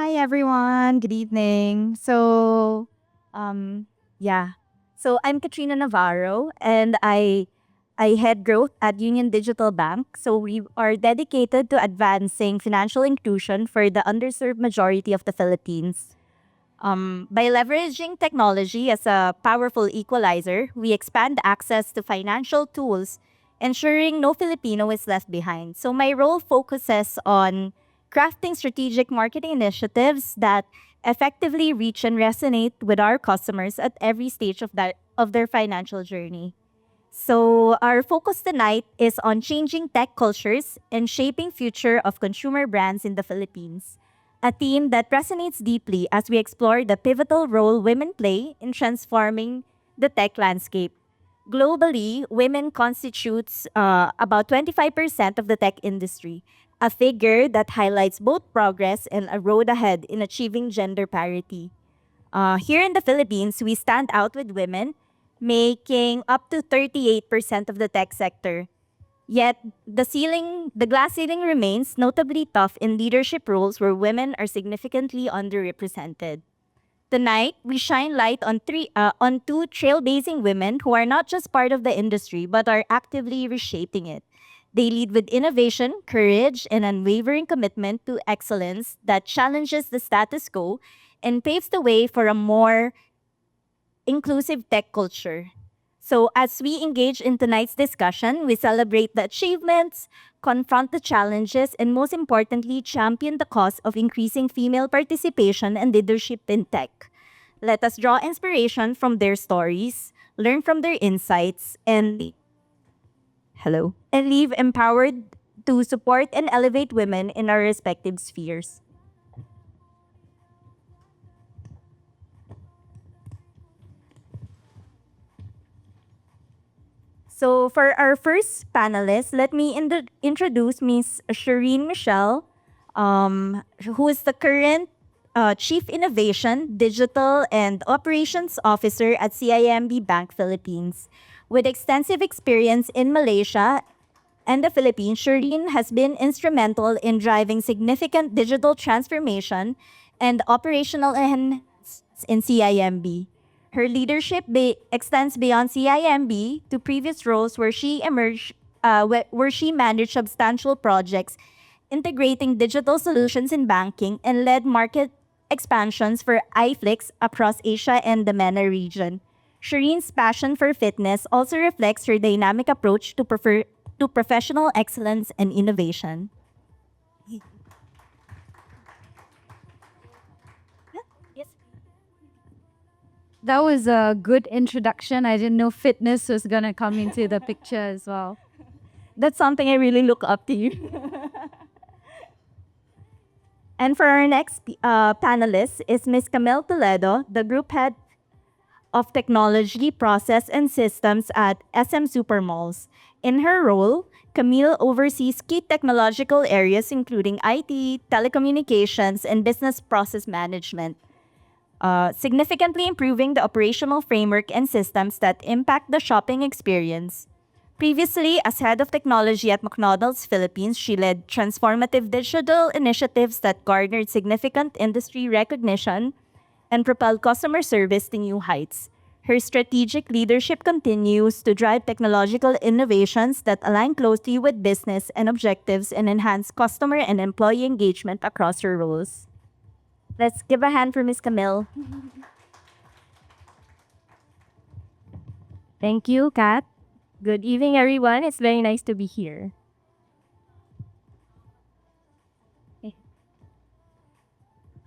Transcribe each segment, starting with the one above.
Hi everyone, good evening. Um, yeah. I'm Katrina Navarro, and I head growth at Union Digital Bank. So we are dedicated to advancing financial inclusion for the underserved majority of the Philippines. By leveraging technology as a powerful equalizer, we expand access to financial tools, ensuring no Filipino is left behind. So my role focuses on crafting strategic marketing initiatives that effectively reach and resonate with our customers at every stage of their financial journey. So our focus tonight is on changing tech cultures and shaping future of consumer brands in the Philippines. A theme that resonates deeply as we explore the pivotal role women play in transforming the tech landscape. Globally, women constitutes about 25% of the tech industry, a figure that highlights both progress and a road ahead in achieving gender parity. Here in the Philippines, we stand out with women, making up to 38% of the tech sector. Yet, the glass ceiling remains notably tough in leadership roles where women are significantly underrepresented. Tonight, we shine light on two trailblazing women who are not just part of the industry but are actively reshaping it. They lead with innovation, courage, and unwavering commitment to excellence that challenges the status quo and paves the way for a more inclusive tech culture. So, as we engage in tonight's discussion, we celebrate the achievements, confront the challenges, and most importantly, champion the cause of increasing female participation and leadership in tech. Let us draw inspiration from their stories, learn from their insights, and leave empowered to support and elevate women in our respective spheres. So for our first panelist, let me introduce Ms. Shereen Michelle, who is the current Chief Innovation, Digital, and Operations Officer at CIMB Bank Philippines. With extensive experience in Malaysia and the Philippines, Shereen has been instrumental in driving significant digital transformation and operational enhancements in CIMB. Her leadership extends beyond CIMB to previous roles where she managed substantial projects integrating digital solutions in banking and led market expansions for iFlix across Asia and the MENA region. Shireen's passion for fitness also reflects her dynamic approach to professional excellence and innovation. Yes. That was a good introduction. I didn't know fitness was going to come into the picture as well. That's something I really look up to you. And for our next panelist is Ms. Camille Toledo, the Group Head of Technology, Process, and Systems at SM Supermalls. In her role, Camille oversees key technological areas including IT, telecommunications, and business process management, significantly improving the operational framework and systems that impact the shopping experience. Previously, as head of technology at McDonald's Philippines, she led transformative digital initiatives that garnered significant industry recognition and propelled customer service to new heights. Her strategic leadership continues to drive technological innovations that align closely with business and objectives and enhance customer and employee engagement across her roles. Let's give a hand for Ms. Camille. Thank you, Kat. Good evening, everyone. It's very nice to be here.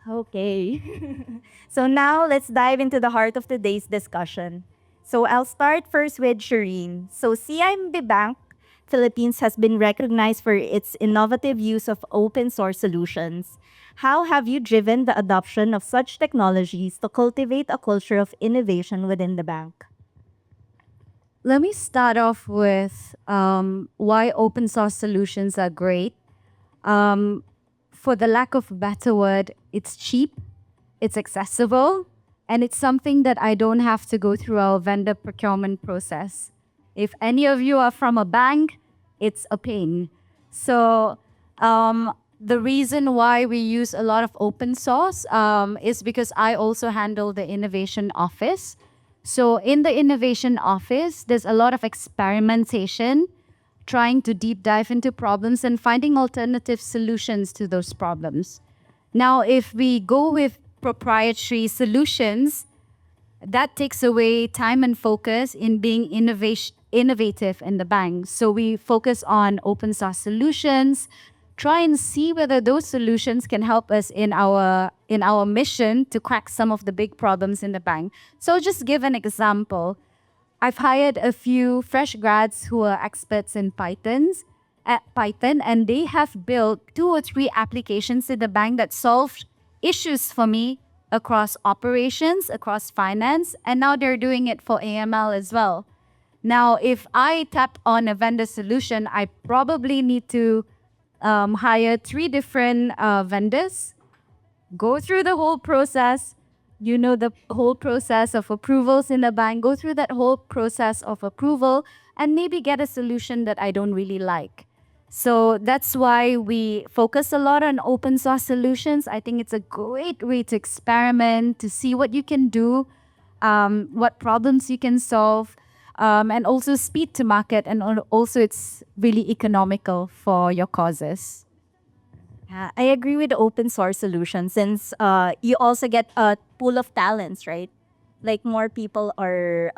Okay. So now let's dive into the heart of today's discussion. So I'll start first with Shereen. So CIMB Bank Philippines has been recognized for its innovative use of open source solutions. How have you driven the adoption of such technologies to cultivate a culture of innovation within the bank? Let me start off with why open source solutions are great. For the lack of a better word, it's cheap, it's accessible, and it's something that I don't have to go through our vendor procurement process. If any of you are from a bank, it's a pain. So the reason why we use a lot of open source is because I also handle the innovation office. So in the innovation office, there's a lot of experimentation, trying to deep dive into problems and finding alternative solutions to those problems. Now, if we go with proprietary solutions, that takes away time and focus in being innovative in the bank. So we focus on open source solutions, try and see whether those solutions can help us in our mission to crack some of the big problems in the bank. So just give an example. I've hired a few fresh grads who are experts in Python, and they have built 2 or 3 applications in the bank that solved issues for me across operations, across finance, and now they're doing it for AML as well. Now, if I tap on a vendor solution, I probably need to hire 3 different vendors, go through the whole process, the whole process of approvals in the bank, go through that whole process of approval, and maybe get a solution that I don't really like. So that's why we focus a lot on open source solutions. I think it's a great way to experiment, to see what you can do, what problems you can solve, and also speed to market. And also it's really economical for your causes. I agree with the open source solution since you also get a pool of talents, right? Like more people are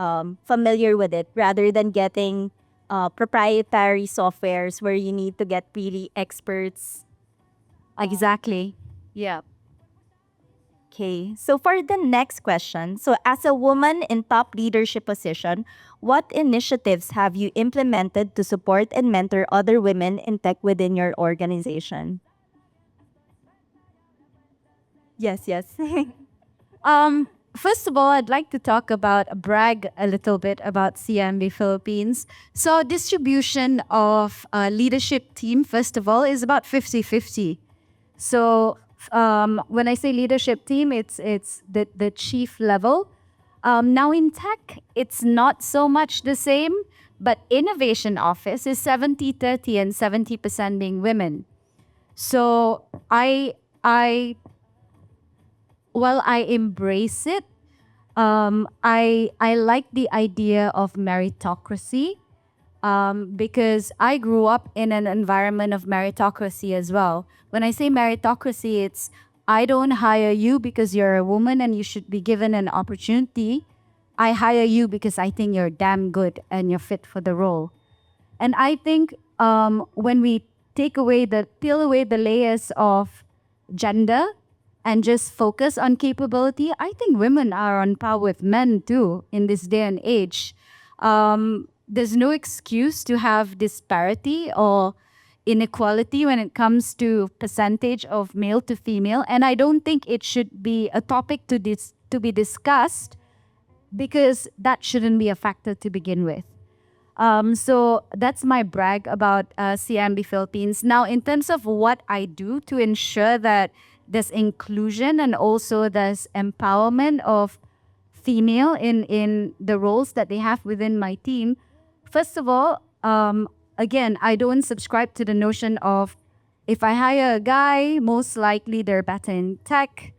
familiar with it rather than getting proprietary softwares where you need to get really experts. Exactly. Yeah. Okay, so for the next question, so as a woman in top leadership position, what initiatives have you implemented to support and mentor other women in tech within your organization? Yes, yes. First of all, I'd like to brag a little bit about CIMB Philippines. So distribution of leadership team, first of all, is about 50-50. So when I say leadership team, it's the chief level. Now in tech, it's not so much the same, but innovation office is 70-30 and 70% being women. So while I embrace it, I like the idea of meritocracy because I grew up in an environment of meritocracy as well. When I say meritocracy, it's I don't hire you because you're a woman and you should be given an opportunity. I hire you because I think you're damn good and you're fit for the role. And I think when we peel away the layers of gender and just focus on capability, I think women are on par with men too in this day and age. There's no excuse to have disparity or inequality when it comes to percentage of male to female, and I don't think it should be a topic to be discussed because that shouldn't be a factor to begin with. So that's my brag about CIMB Philippines. Now, in terms of what I do to ensure that there's inclusion and also there's empowerment of female in the roles that they have within my team, first of all, again, I don't subscribe to the notion of if I hire a guy, most likely they're better in tech.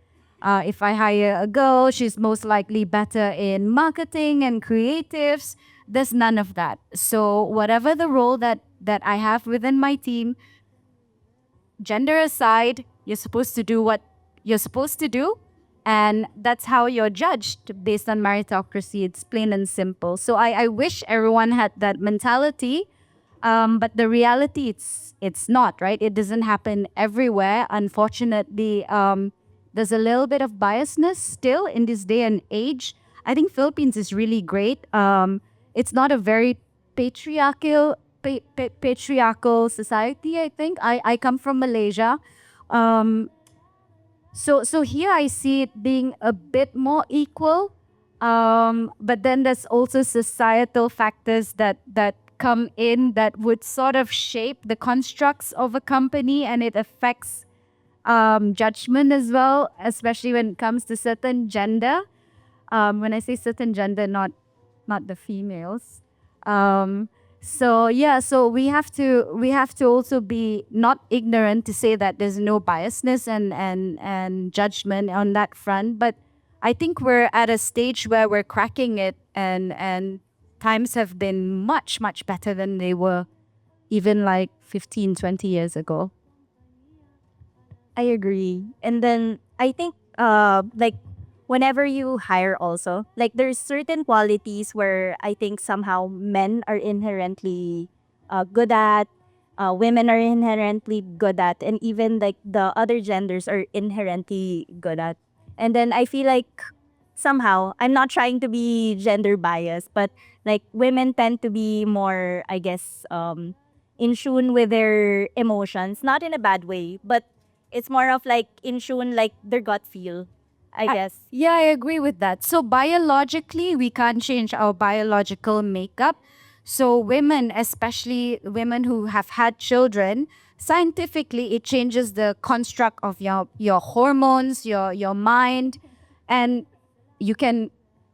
If I hire a girl, she's most likely better in marketing and creatives. There's none of that. So whatever the role that I have within my team, gender aside, you're supposed to do what you're supposed to do. And that's how you're judged based on meritocracy. It's plain and simple. So I wish everyone had that mentality. But the reality, it's not, right? It doesn't happen everywhere. Unfortunately, there's a little bit of biasness still in this day and age. I think Philippines is really great. It's not a very patriarchal society, I think. I come from Malaysia. So here I see it being a bit more equal. But then there's also societal factors that come in that would sort of shape the constructs of a company, and it affects judgment as well, especially when it comes to certain gender. When I say certain gender, not the females. So yeah, so we have to also be not ignorant to say that there's no biasness and judgment on that front. But I think we're at a stage where we're cracking it, and times have been much better than they were even like 15, 20 years ago. I agree. And then I think like whenever you hire also, like there's certain qualities where I think somehow men are inherently good at, women are inherently good at, and even like the other genders are inherently good at. And then I feel like somehow I'm not trying to be gender biased, but like women tend to be more, I guess, in tune with their emotions, not in a bad way, but it's more of like in tune, like their gut feel, I guess. Yeah, I agree with that. So biologically, we can't change our biological makeup. So women, especially women who have had children, scientifically it changes the construct of your hormones, your mind, and you can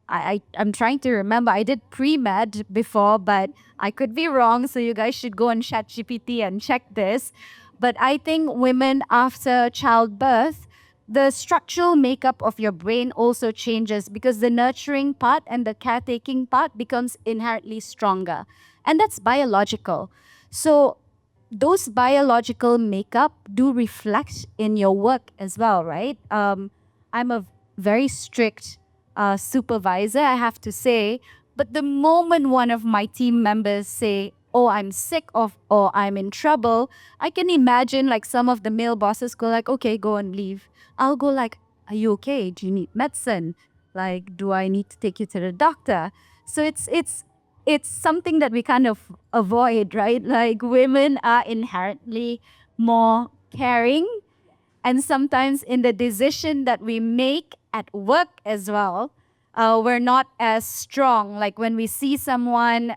I'm trying to remember. I did pre-med before, but I could be wrong. So you guys should go on ChatGPT and check this. But I think women after childbirth, the structural makeup of your brain also changes because the nurturing part and the caretaking part becomes inherently stronger. And that's biological. So those biological makeup do reflect in your work as well, right? I'm a very strict supervisor, I have to say. But the moment one of my team members say, "Oh, I'm sick of," or "I'm in trouble," I can imagine like some of the male bosses go like, "Okay, go and leave." I'll go like, "Are you okay? Do you need medicine? Like, do I need to take you to the doctor?" So it's something that we kind of avoid, right? Like women are inherently more caring, and sometimes in the decision that we make at work as well, we're not as strong. Like when we see someone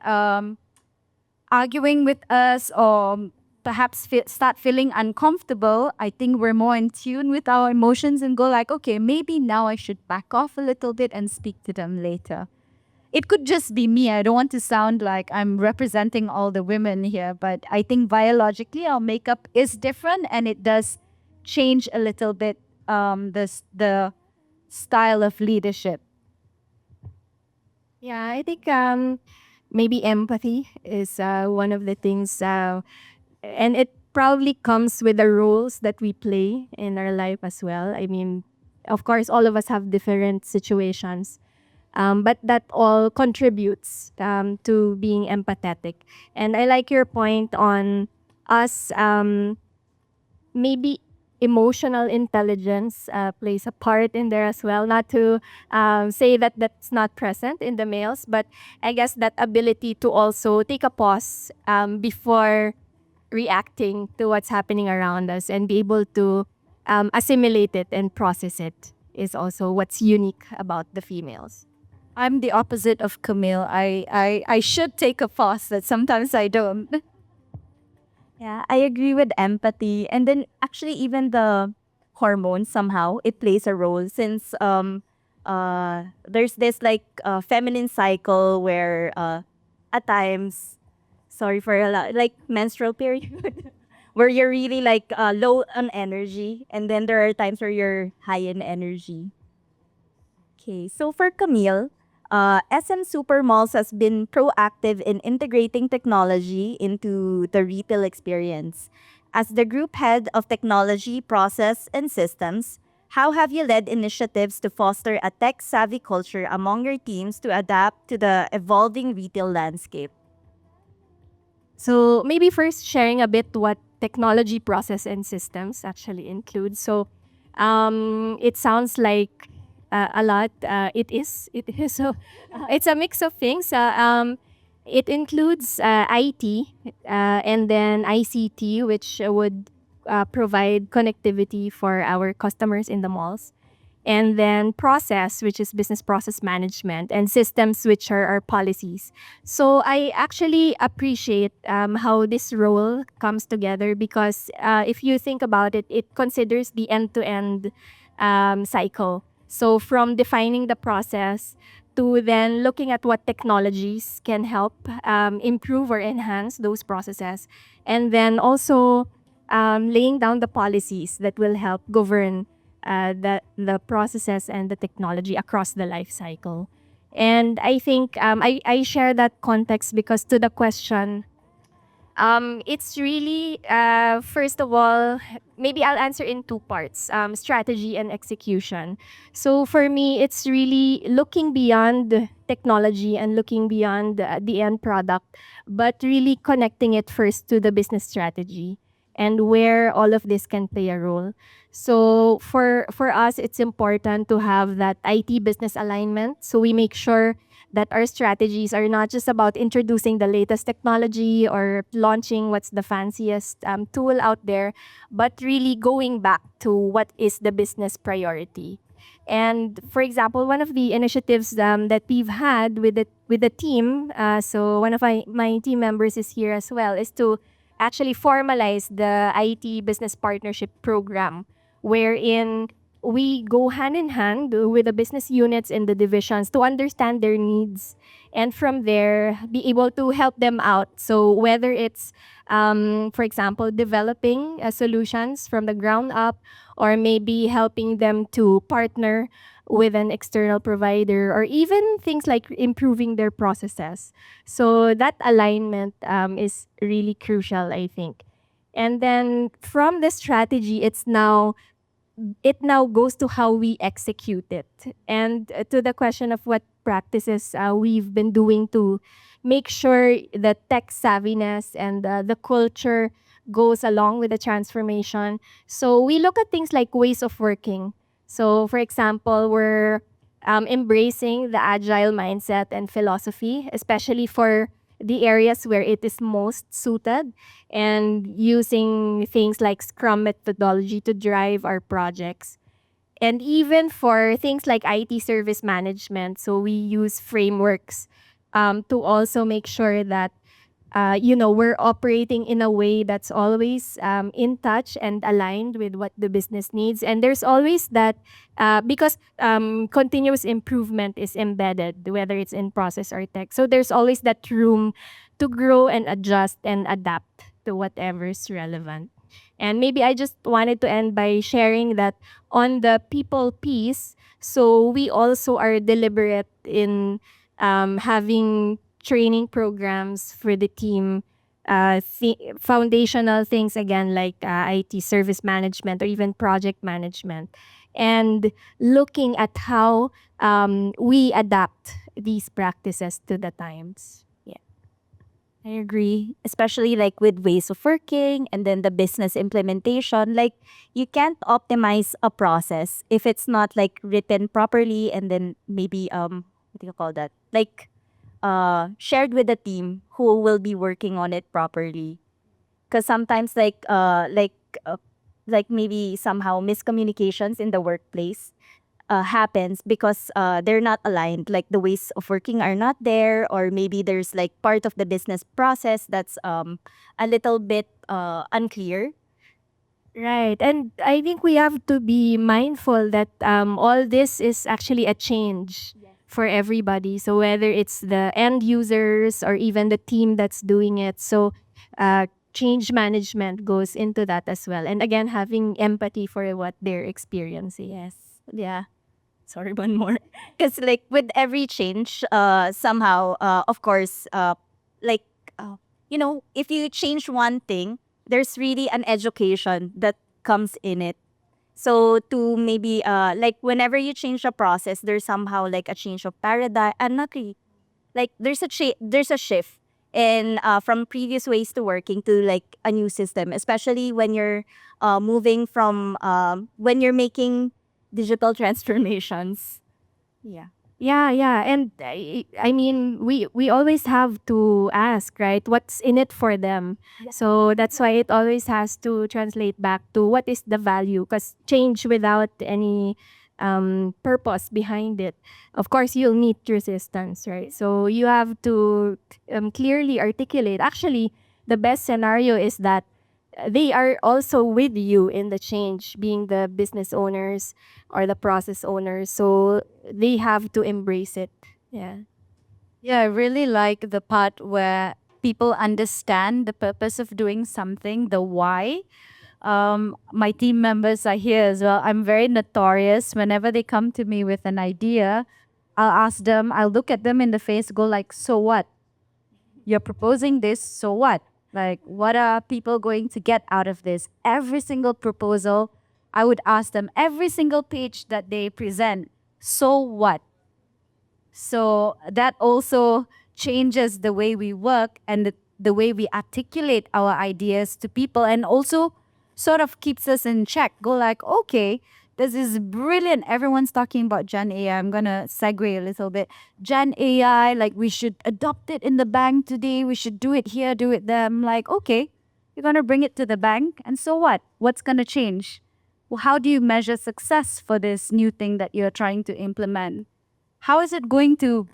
arguing with us or perhaps start feeling uncomfortable, I think we're more in tune with our emotions and go like, okay, maybe now I should back off a little bit and speak to them later. It could just be me. I don't want to sound like I'm representing all the women here, but I think biologically our makeup is different and it does change a little bit the style of leadership. Yeah, I think maybe empathy is one of the things, and it probably comes with the roles that we play in our life as well. I mean, of course, all of us have different situations, but that all contributes to being empathetic. And I like your point on us. Maybe emotional intelligence plays a part in there as well. Not to say that that's not present in the males, but I guess that ability to also take a pause before reacting to what's happening around us and be able to assimilate it and process it is also what's unique about the females. I'm the opposite of Camille. I should take a pause, but sometimes I don't. Yeah, I agree with empathy. And then actually even the hormones somehow it plays a role since there's this like feminine cycle where at times sorry for a lot like menstrual period where you're really like low on energy, and then there are times where you're high in energy. Okay, so for Camille, SM Supermalls has been proactive in integrating technology into the retail experience. As the group head of technology, process, and systems, how have you led initiatives to foster a tech savvy culture among your teams to adapt to the evolving retail landscape? So maybe first sharing a bit what technology process and systems actually include. So it sounds like a lot. It is. It is. So it's a mix of things. It includes IT and then ICT, which would provide connectivity for our customers in the malls, and then process, which is business process management, and systems, which are our policies. So I actually appreciate how this role comes together because if you think about it, it considers the end-to-end cycle. So from defining the process to then looking at what technologies can help improve or enhance those processes, and then also laying down the policies that will help govern the processes and the technology across the life cycle. And I think I share that context because to the question, it's really, first of all, maybe I'll answer in two parts, strategy and execution. So for me, it's really looking beyond technology and looking beyond the end product, but really connecting it first to the business strategy and where all of this can play a role. So for us, it's important to have that IT business alignment. So we make sure that our strategies are not just about introducing the latest technology or launching what's the fanciest tool out there, but really going back to what is the business priority. And for example, one of the initiatives that we've had with the team, so one of my team members is here as well, is to actually formalize the IT business partnership program, wherein we go hand in hand with the business units and the divisions to understand their needs, and from there be able to help them out. So whether it's for example, developing solutions from the ground up, or maybe helping them to partner with an external provider, or even things like improving their processes. So that alignment is really crucial, I think. And then from the strategy, it now goes to how we execute it. And to the question of what practices we've been doing to make sure the tech savviness and the culture goes along with the transformation. So we look at things like ways of working. So for example, we're embracing the agile mindset and philosophy, especially for the areas where it is most suited, and using things like Scrum methodology to drive our projects. And even for things like IT service management, so we use frameworks to also make sure that we're operating in a way that's always in touch and aligned with what the business needs. And there's always that, because continuous improvement is embedded, whether it's in process or tech. So there's always that room to grow and adjust and adapt to whatever's relevant. And maybe I just wanted to end by sharing that on the people piece, so we also are deliberate in having training programs for the team, foundational things again like IT service management or even project management, and looking at how we adapt these practices to the times. Yeah. I agree, especially like with ways of working and then the business implementation. Like you can't optimize a process if it's not like written properly, and then maybe what do you call that? Like shared with the team who will be working on it properly. Because sometimes like maybe somehow miscommunications in the workplace happens because they're not aligned, like the ways of working are not there, or maybe there's like part of the business process that's a little bit unclear. Right. And I think we have to be mindful that all this is actually a change for everybody. So whether it's the end users or even the team that's doing it. So change management goes into that as well. And again, having empathy for what they're experiencing. Yes. Yeah. Sorry, one more. Because like with every change, somehow, of course, like if you change one thing, there's really an education that comes in it. So to maybe like whenever you change a process, there's somehow like a change of paradigm, and not really, like there's a shift in from previous ways to working to like a new system, especially when you're moving from when you're making digital transformations. Yeah. Yeah. And I mean, we always have to ask, right? What's in it for them? So that's why it always has to translate back to what is the value. Because change without any purpose behind it, of course, you'll meet resistance, right? So you have to clearly articulate. Actually, the best scenario is that they are also with you in the change, being the business owners or the process owners. So they have to embrace it Yeah. Yeah, I really like the part where people understand the purpose of doing something, the why. My team members are here as well. I'm very notorious. Whenever they come to me with an idea, I'll ask them, I'll look at them in the face, go like, so what? You're proposing this, so what? Like, what are people going to get out of this? Every single proposal, I would ask them, every single page that they present, so what? So that also changes the way we work and the way we articulate our ideas to people, and also sort of keeps us in check. Go like, okay, this is brilliant. Everyone's talking about Gen AI. I'm going to segue a little bit. Gen AI, like we should adopt it in the bank today. We should do it here, do it there. I'm like, okay, you're going to bring it to the bank. And so what? What's going to change? Well, how do you measure success for this new thing that you're trying to implement? How is it going to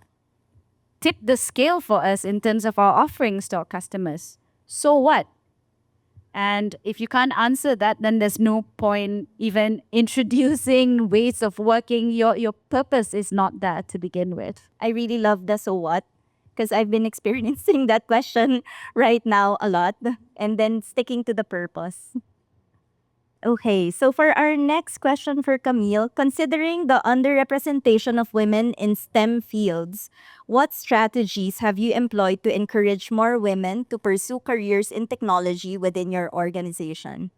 tip the scale for us in terms of our offerings to our customers? So what? And if you can't answer that, then there's no point even introducing ways of working. Your purpose is not there to begin with. I really love the so what, because I've been experiencing that question right now a lot, and then sticking to the purpose. Okay, so for our next question for Camille, considering the underrepresentation of women in STEM fields, what strategies have you employed to encourage more women to pursue careers in technology within your organization?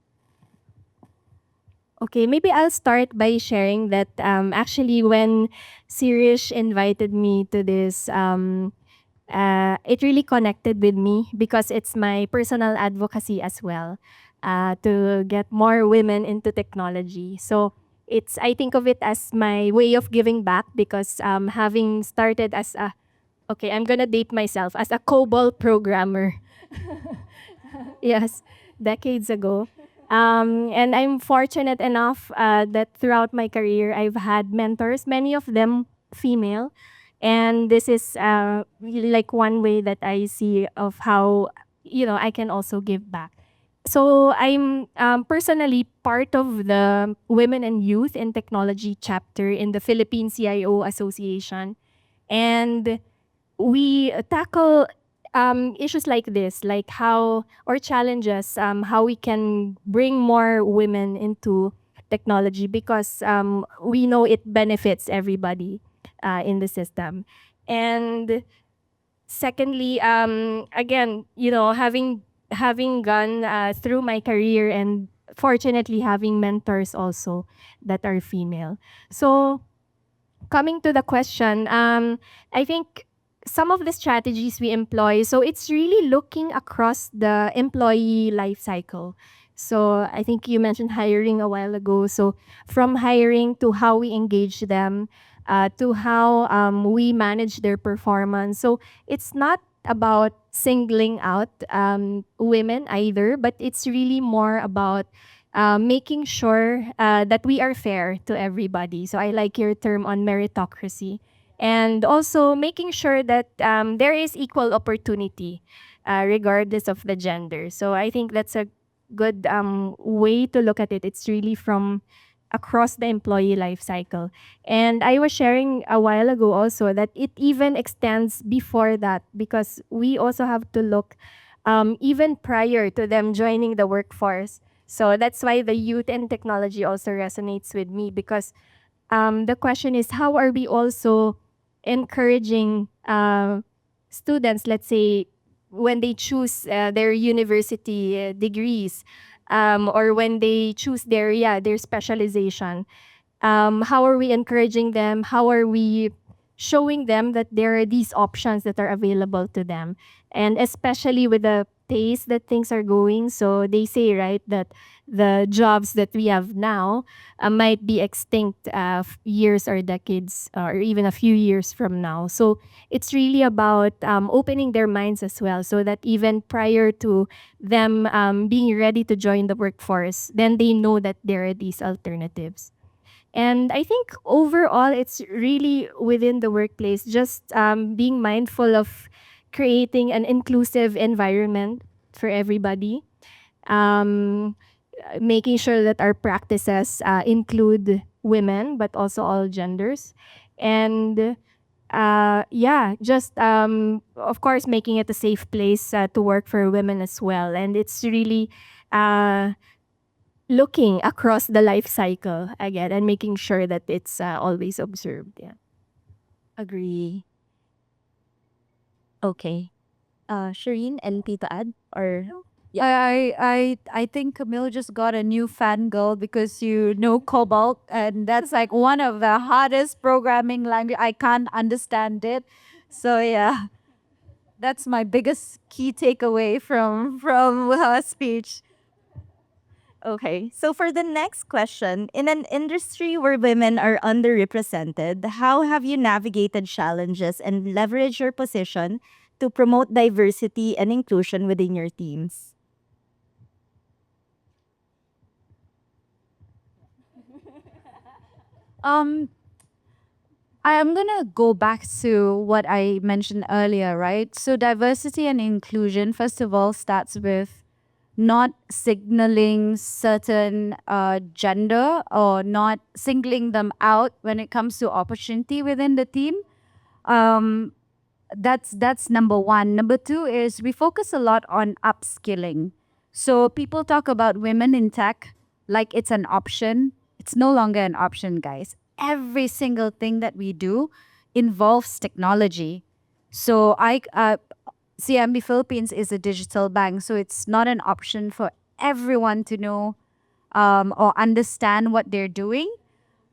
Okay, maybe I'll start by sharing that actually when Sirish invited me to this, it really connected with me because it's my personal advocacy as well, to get more women into technology. So I think of it as my way of giving back because having started as a, okay, I'm gonna date myself, as a COBOL programmer. Yes, decades ago. And I'm fortunate enough that throughout my career, I've had mentors, many of them female. And this is really like one way that I see of how, I can also give back. So I'm personally part of the Women and Youth in Technology chapter in the Philippine CIO Association. And we tackle issues like this, like how, or challenges, how we can bring more women into technology because we know it benefits everybody in the system. And secondly, again, having gone through my career and fortunately having mentors also that are female. So coming to the question, I think some of the strategies we employ, so it's really looking across the employee life cycle. So I think you mentioned hiring a while ago. So from hiring to how we engage them, to how we manage their performance. So it's not about singling out women either, but it's really more about making sure that we are fair to everybody. So I like your term on meritocracy. And also making sure that there is equal opportunity regardless of the gender. So I think that's a good way to look at it. It's really from across the employee life cycle. And I was sharing a while ago also that it even extends before that because we also have to look even prior to them joining the workforce. So that's why the youth and technology also resonates with me because the question is how are we also encouraging students, let's say, when they choose their university degrees or when they choose their specialization, how are we encouraging them? How are we showing them that there are these options that are available to them? And especially with the pace that things are going. So they say, right, that the jobs that we have now might be extinct years or decades or even a few years from now. So it's really about opening their minds as well so that even prior to them being ready to join the workforce, then they know that there are these alternatives. And I think overall, it's really within the workplace, just being mindful of creating an inclusive environment for everybody, um, making sure that our practices include women, but also all genders. And yeah, just of course making it a safe place to work for women as well, and it's really uh, looking across the life cycle again and making sure that it's always observed. Yeah. Agree. Okay. Shireen, anything to add? Or yeah. I think Camille just got a new fangirl because you know Cobalt, and that's like one of the hardest programming language. I can't understand it. So yeah, that's my biggest key takeaway from her speech. Okay. So for the next question, in an industry where women are underrepresented, how have you navigated challenges and leveraged your position to promote diversity and inclusion within your teams? Um, I am gonna go back to what I mentioned earlier, right? So diversity and inclusion, first of all, starts with not signaling certain gender or not singling them out when it comes to opportunity within the team. Um, that's number one. Number two is we focus a lot on upskilling. So people talk about women in tech like it's an option. It's no longer an option, guys. Every single thing that we do involves technology. So CIMB Philippines is a digital bank, so it's not an option for everyone to know or understand what they're doing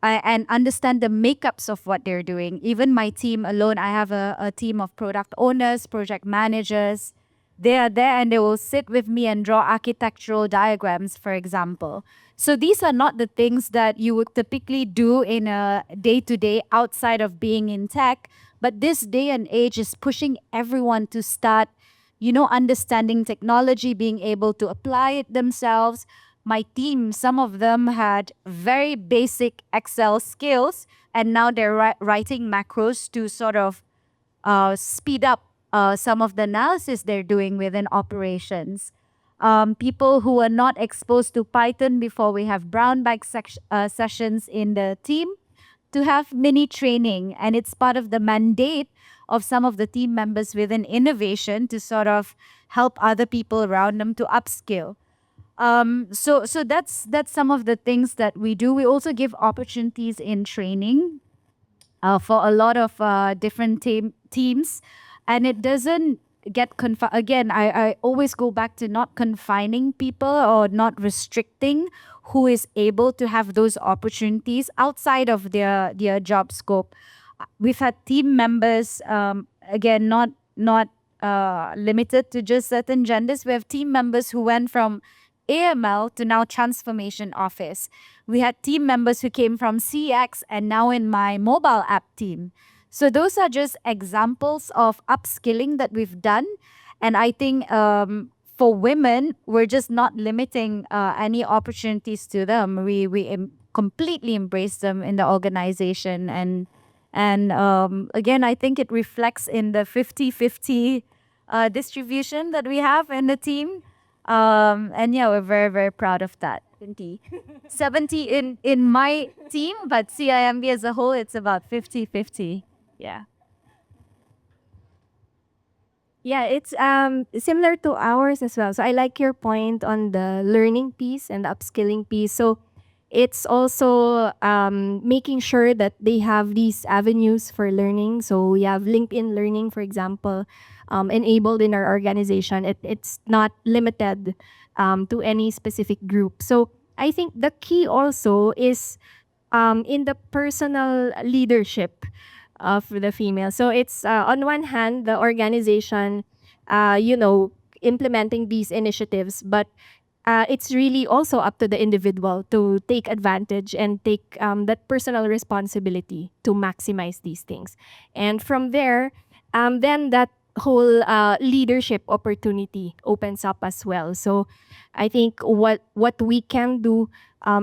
and understand the makeups of what they're doing. Even my team alone, I have a team of product owners, project managers. They are there and they will sit with me and draw architectural diagrams, for example. So these are not the things that you would typically do in a day to day outside of being in tech. But this day and age is pushing everyone to start, understanding technology, being able to apply it themselves. My team, some of them had very basic Excel skills, and now they're writing macros to sort of speed up some of the analysis they're doing within operations. People who are not exposed to Python before, we have brown bag sessions in the team to have mini training, and it's part of the mandate of some of the team members within innovation to sort of help other people around them to upskill. So that's some of the things that we do. We also give opportunities in training for a lot of different teams, and it doesn't get again. I always go back to not confining people or not restricting who is able to have those opportunities outside of their job scope. We've had team members, again, not limited to just certain genders. We have team members who went from AML to now transformation office. We had team members who came from CX and now in my mobile app team. So those are just examples of upskilling that we've done. And I think for women, we're just not limiting any opportunities to them. We completely embrace them in the organization. And again, I think it reflects in the 50-50 distribution that we have in the team. And yeah, we're very, very proud of that. 70 in my team, but CIMB as a whole, it's about 50-50. Yeah. Yeah, it's similar to ours as well. So I like your point on the learning piece and the upskilling piece. So it's also making sure that they have these avenues for learning. So we have LinkedIn Learning, for example, enabled in our organization. It's not limited to any specific group. So I think the key also is in the personal leadership of the female. So it's on one hand, the organization, implementing these initiatives, but it's really also up to the individual to take advantage and take that personal responsibility to maximize these things. And from there, then that whole leadership opportunity opens up as well. So I think what we can do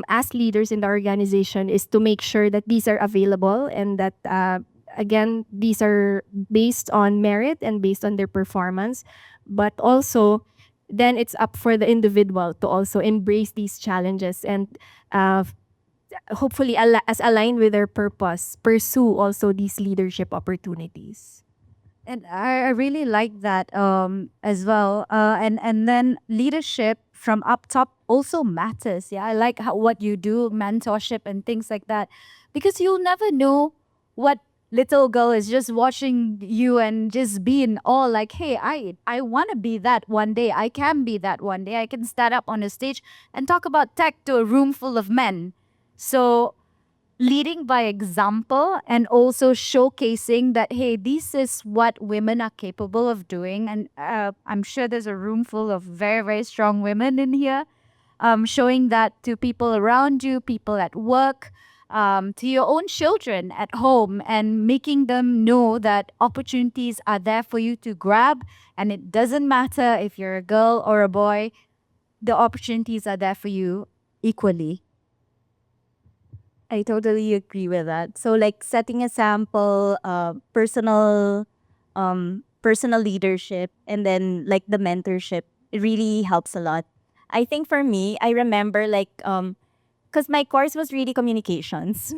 as leaders in the organization is to make sure that these are available and that again, these are based on merit and based on their performance, but also then it's up for the individual to also embrace these challenges and uh, hopefully as aligned with their purpose, pursue also these leadership opportunities. And I really like that as well. And then leadership from up top also matters. Yeah, I like how what you do, mentorship and things like that, because you'll never know what little girl is just watching you and just be in awe. Like, hey, I want to be that one day. I can be that one day. I can stand up on a stage and talk about tech to a room full of men. So leading by example and also showcasing that, hey, this is what women are capable of doing. And I'm sure there's a room full of very, very strong women in here. Showing that to people around you, people at work, to your own children at home, and making them know that opportunities are there for you to grab. And it doesn't matter if you're a girl or a boy, the opportunities are there for you equally. I totally agree with that. So like setting a sample, personal leadership, and then like the mentorship, it really helps a lot. I think for me, I remember like because my course was really communications.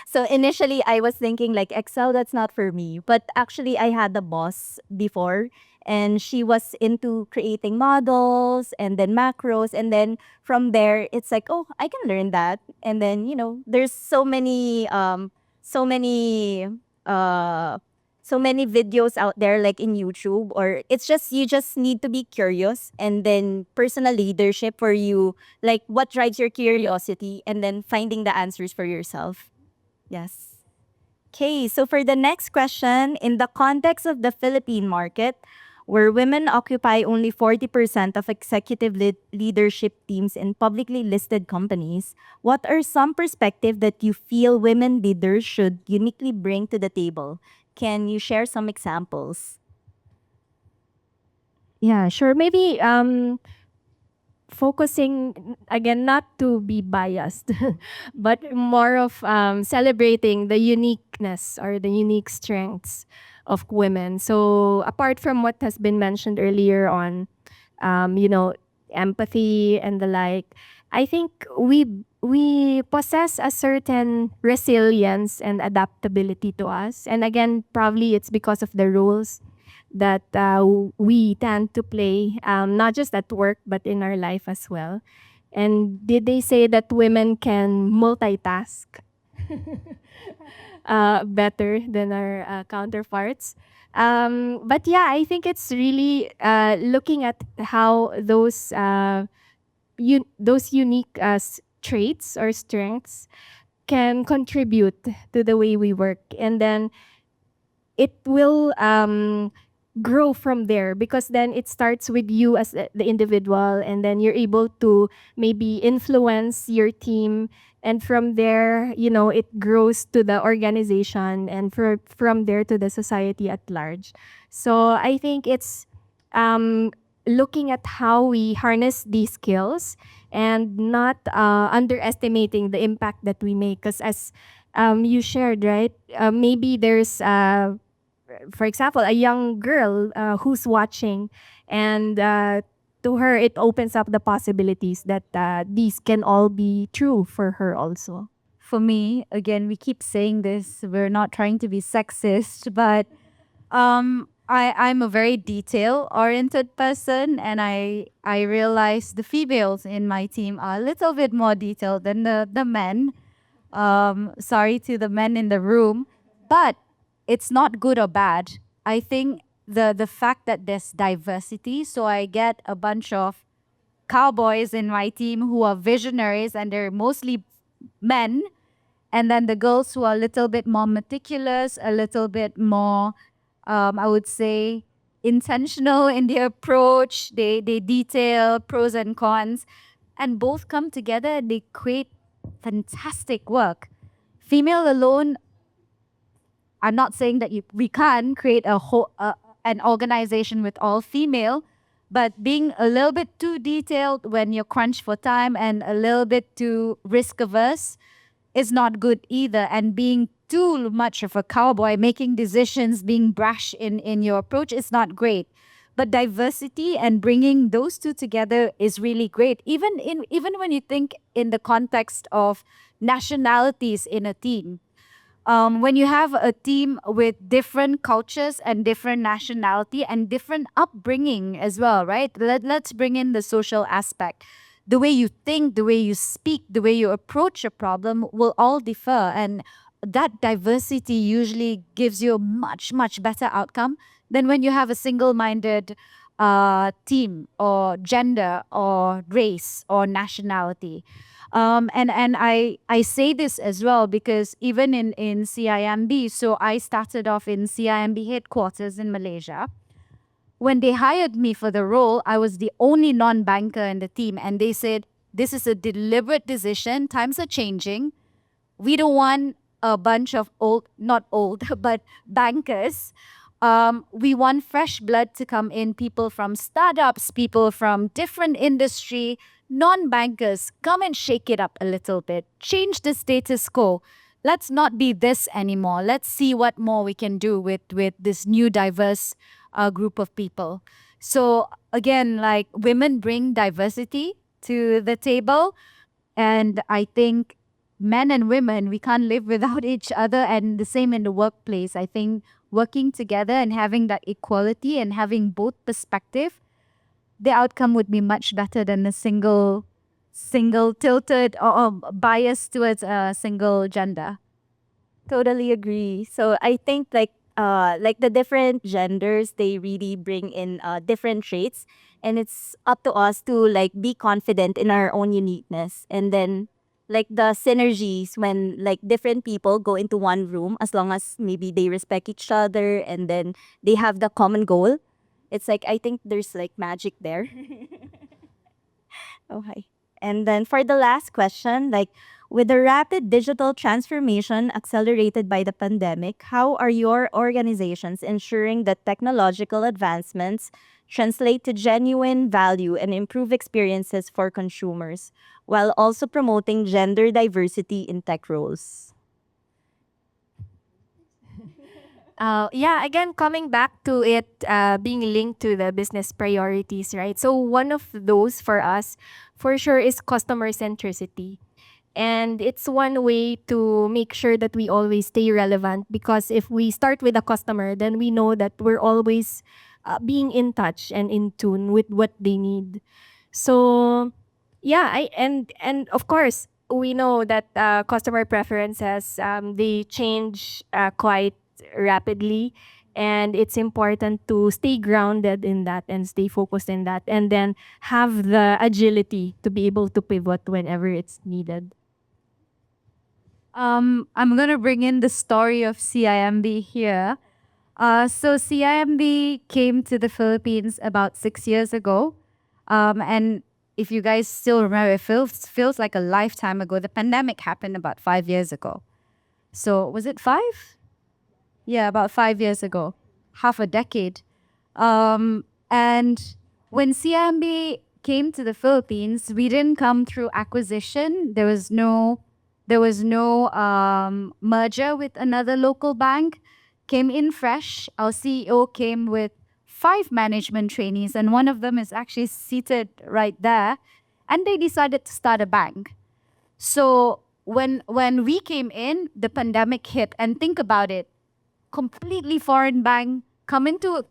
So initially I was thinking like Excel, that's not for me. But actually I had a boss before, and she was into creating models and then macros, and then from there it's like, oh, I can learn that. And then, there's so many uh so many videos out there like in YouTube, or it's just you just need to be curious, and then personal leadership for you, like what drives your curiosity, and then finding the answers for yourself. Yes. Okay, so for the next question, in the context of the Philippine market, where women occupy only 40% of executive leadership teams in publicly listed companies, what are some perspectives that you feel women leaders should uniquely bring to the table? Can you share some examples? Yeah, sure. Maybe focusing again, not to be biased, but more of celebrating the uniqueness or the unique strengths of women. So apart from what has been mentioned earlier on, you know, empathy and the like, I think we possess a certain resilience and adaptability to us. And again, probably it's because of the roles that we tend to play, not just at work, but in our life as well. And did they say that women can multitask better than our counterparts? But yeah, I think it's really looking at how those unique traits or strengths can contribute to the way we work. And then it will grow from there, because then it starts with you as the individual, and then you're able to maybe influence your team, and from there, it grows to the organization, and from there to the society at large. So I think it's looking at how we harness these skills, and not underestimating the impact that we make, because as you shared, right? Maybe there's for example, a young girl who's watching, and to her, it opens up the possibilities that these can all be true for her also. For me, again, we keep saying this, we're not trying to be sexist, but I'm a very detail oriented person, and I realize the females in my team are a little bit more detailed than the men. Sorry to the men in the room, but it's not good or bad. I think the fact that there's diversity, so I get a bunch of cowboys in my team who are visionaries, and they're mostly men, and then the girls who are a little bit more meticulous, a little bit more, I would say, intentional in their approach. They detail pros and cons, and both come together and they create fantastic work. Female alone, I'm not saying that we can't create a whole an organization with all female, but being a little bit too detailed when you're crunched for time and a little bit too risk averse is not good either. And being too much of a cowboy, making decisions, being brash in your approach is not great. But diversity and bringing those two together is really great. Even when you think in the context of nationalities in a team, when you have a team with different cultures and different nationality and different upbringing as well, right? Let's bring in the social aspect. The way you think, the way you speak, the way you approach a problem will all differ. And that diversity usually gives you a much, much better outcome than when you have a single minded team or gender or race or nationality. And I say this as well because even in CIMB, so I started off in CIMB headquarters in Malaysia. When they hired me for the role, I was the only non-banker in the team, and they said, "This is a deliberate decision. Times are changing. We don't want a bunch of old, not old, but bankers. We want fresh blood to come in, people from startups, people from different industry, non-bankers. Come and shake it up a little bit. Change the status quo. Let's not be this anymore. Let's see what more we can do with this new diverse group of people." So again, like women bring diversity to the table. And I think men and women, we can't live without each other. And the same in the workplace. I think working together and having that equality and having both perspective, the outcome would be much better than a single tilted or biased towards a single gender. Totally agree. So I think like the different genders, they really bring in different traits, and it's up to us to like be confident in our own uniqueness. And then like the synergies when like different people go into one room, as long as maybe they respect each other and then they have the common goal. It's like I think there's like magic there. Oh, hi. And then for the last question, like with the rapid digital transformation accelerated by the pandemic, how are your organizations ensuring that technological advancements translate to genuine value and improve experiences for consumers while also promoting gender diversity in tech roles? Yeah, again, coming back to it being linked to the business priorities, right? So, one of those for us, for sure, is customer centricity. And it's one way to make sure that we always stay relevant, because if we start with a customer, then we know that we're always being in touch and in tune with what they need. So, yeah, and of course, we know that customer preferences, they change quite rapidly, and it's important to stay grounded in that and stay focused in that, and then have the agility to be able to pivot whenever it's needed. I'm gonna bring in the story of CIMB here. So CIMB came to the Philippines about 6 years ago, and if you guys still remember, it feels like a lifetime ago. The pandemic happened about 5 years ago. So was it 5? Yeah, about 5 years ago, half a decade. And when CIMB came to the Philippines, we didn't come through acquisition. There was no merger with another local bank. Came in fresh. Our CEO came with 5 management trainees, and one of them is actually seated right there. And they decided to start a bank. So when we came in, the pandemic hit, and think about it, completely foreign bank come into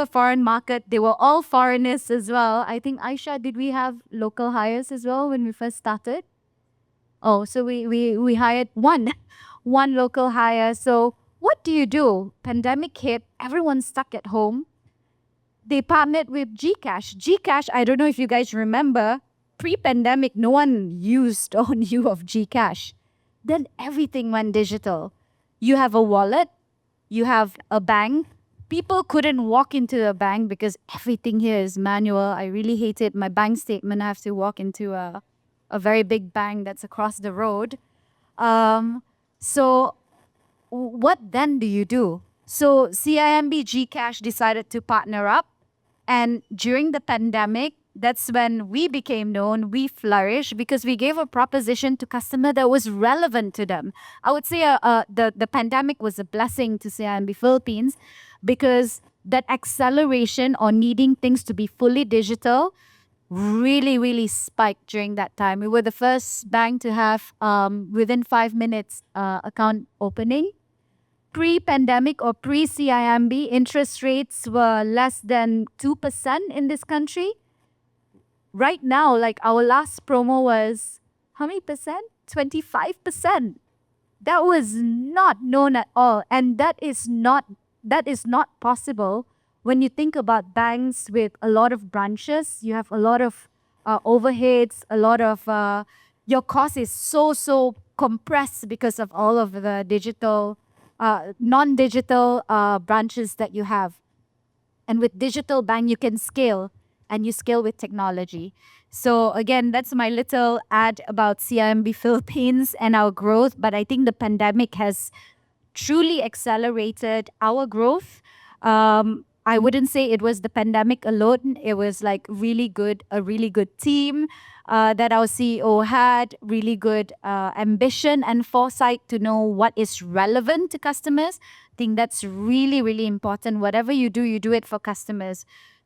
a foreign market. They were all foreigners as well. I think Aisha, did we have local hires as well when we first started? Oh, so we hired one local hire. So what do you do? Pandemic hit, everyone's stuck at home. They partnered with Gcash. Gcash, I don't know if you guys remember, pre-pandemic, no one used or knew of Gcash. Then everything went digital. You have a wallet, you have a bank. People couldn't walk into a bank because everything here is manual. I really hated my bank statement. I have to walk into a very big bank that's across the road. So what then do you do? So CIMB Gcash decided to partner up. And during the pandemic, that's when we became known, we flourished because we gave a proposition to customer that was relevant to them. I would say the pandemic was a blessing to CIMB Philippines because that acceleration or needing things to be fully digital really, really spiked during that time. We were the first bank to have within 5 minutes account opening. Pre-pandemic or pre-CIMB, interest rates were less than 2% in this country. Right now, like our last promo was how many percent? 25%. That was not known at all. And that is not possible when you think about banks with a lot of branches. You have a lot of overheads, a lot of your cost is so compressed because of all of the digital non-digital branches that you have. And with digital bank, you can scale, and you scale with technology. So again, that's my little ad about CIMB Philippines and our growth. But I think the pandemic has truly accelerated our growth. I wouldn't say it was the pandemic alone. It was like a really good team that our CEO had, really good ambition and foresight to know what is relevant to customers. I think that's really, really important. Whatever you do it for customers.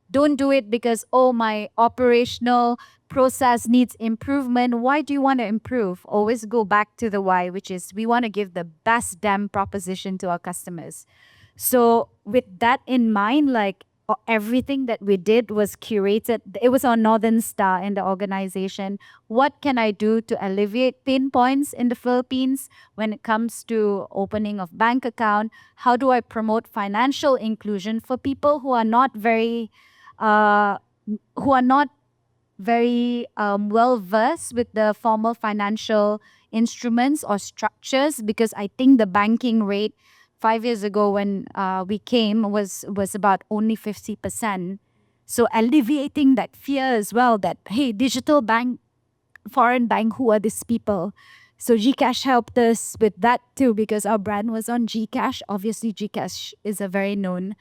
Don't do it because, oh, my operational process needs improvement. Why do you want to improve? Always go back to the why, which is we want to give the best damn proposition to our customers. So with that in mind, like everything that we did was curated. It was our Northern Star in the organization. What can I do to alleviate pain points in the Philippines when it comes to opening of bank account? How do I promote financial inclusion for people who are not very uh, who are not very well versed with the formal financial instruments or structures? Because I think the banking rate 5 years ago when we came was about only 50%. So alleviating that fear as well that, hey, digital bank, foreign bank, who are these people? So Gcash helped us with that too because our brand was on Gcash. Obviously, Gcash is a very known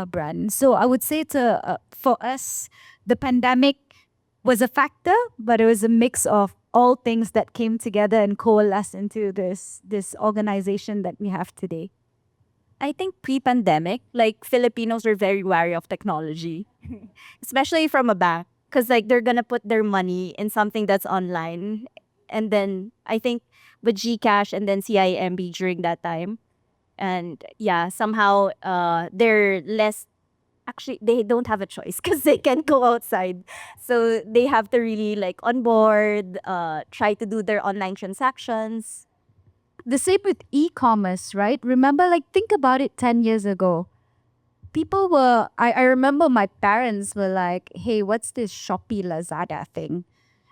brand. So I would say for us, the pandemic was a factor, but it was a mix of all things that came together and coalesced into this organization that we have today. I think pre-pandemic, like Filipinos were very wary of technology, especially from a bank, because like they're gonna put their money in something that's online, and then I think with Gcash and then CIMB during that time, and yeah, somehow they're less. Actually, they don't have a choice because they can't go outside, so they have to really like onboard, try to do their online transactions. The same with e-commerce, right? Remember, like, think about it 10 years ago. People were, I remember my parents were like, hey, what's this Shopee Lazada thing?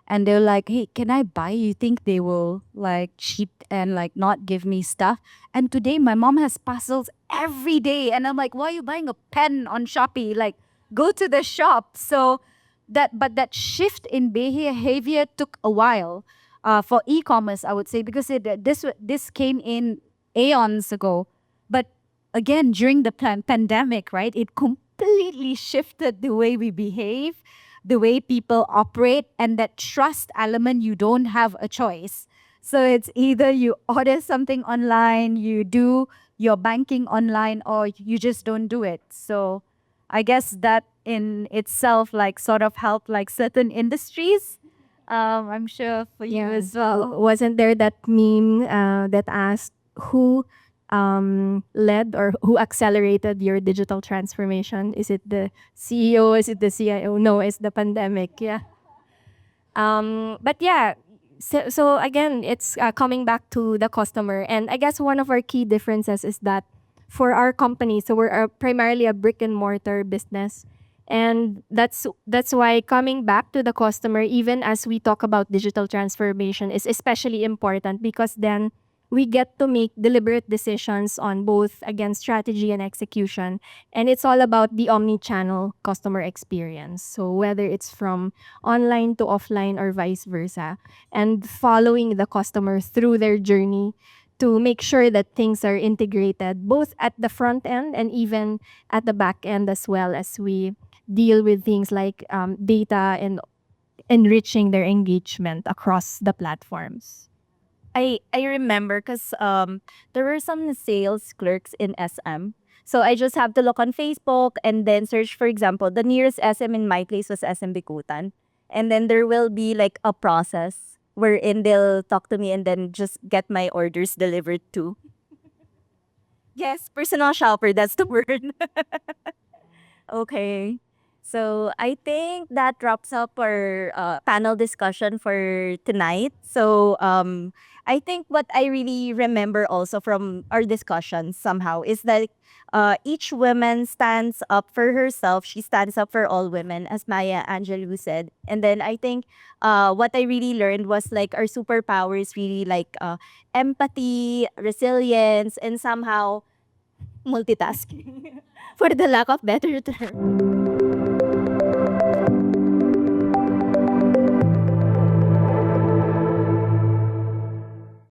And they're like, hey, can I buy? You think they will like cheat and like not give me stuff? And today my mom has parcels every day. And I'm like, why are you buying a pen on Shopee? Like, go to the shop. So that shift in behavior took a while for e-commerce, I would say, because this came in aeons ago. But again, during the pandemic, right, it completely shifted the way we behave, the way people operate, and that trust element. You don't have a choice. So it's either you order something online, you do your banking online, or you just don't do it. So I guess that in itself like sort of helped like certain industries. I'm sure for you as well. Wasn't there that meme that asked who led or who accelerated your digital transformation? Is it the CEO? Is it the CIO? No, it's the pandemic. Yeah. But yeah, so again, it's coming back to the customer. And I guess one of our key differences is that for our company, so we're primarily a brick and mortar business. And that's why coming back to the customer, even as we talk about digital transformation, is especially important because then we get to make deliberate decisions on both, again, strategy and execution. And it's all about the omni-channel customer experience. So whether it's from online to offline or vice versa, and following the customer through their journey to make sure that things are integrated both at the front end and even at the back end, as well as we deal with things like data and enriching their engagement across the platforms. I remember because there were some sales clerks in SM. So I just have to look on Facebook and then search, for example, the nearest SM in my place was SM Bikutan. And then there will be like a process wherein they'll talk to me and then just get my orders delivered to. Yes, personal shopper, that's the word. Okay. So I think that wraps up our panel discussion for tonight. So I think what I really remember also from our discussion somehow is that each woman stands up for herself. She stands up for all women, as Maya Angelou said. And then I think what I really learned was like our superpower is really like empathy, resilience, and somehow multitasking, for the lack of better term.